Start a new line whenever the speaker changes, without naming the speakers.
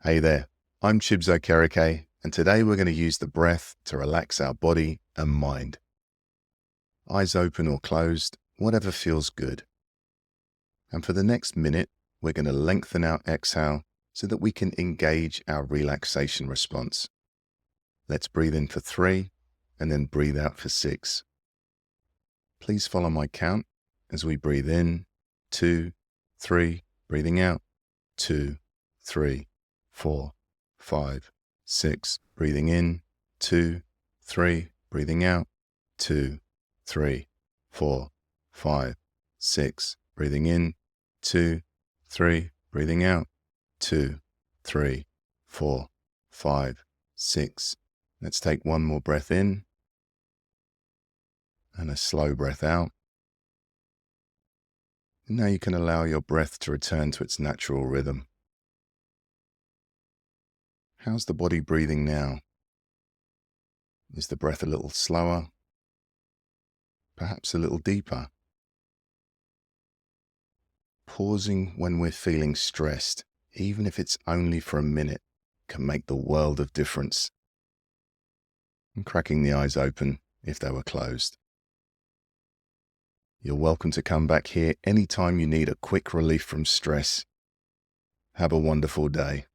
Hey there, I'm Chibs Okereke, and today we're going to use the breath to relax our body and mind. Eyes open or closed, whatever feels good. And for the next minute, we're going to lengthen our exhale so that we can engage our relaxation response. Let's breathe in for 3 and then breathe out for 6. Please follow my count as we breathe in, 2, 3, breathing out, 2, 3, 4, 5, 6, breathing in, 2, 3, breathing out, 2, 3, 4, 5, 6, breathing in, 2, 3, breathing out, 2, 3, 4, 5, 6. Let's take one more breath in and a slow breath out. And now you can allow your breath to return to its natural rhythm. How's the body breathing now? Is the breath a little slower? Perhaps a little deeper? Pausing when we're feeling stressed, even if it's only for a minute, can make the world of difference. And cracking the eyes open if they were closed. You're welcome to come back here anytime you need a quick relief from stress. Have a wonderful day.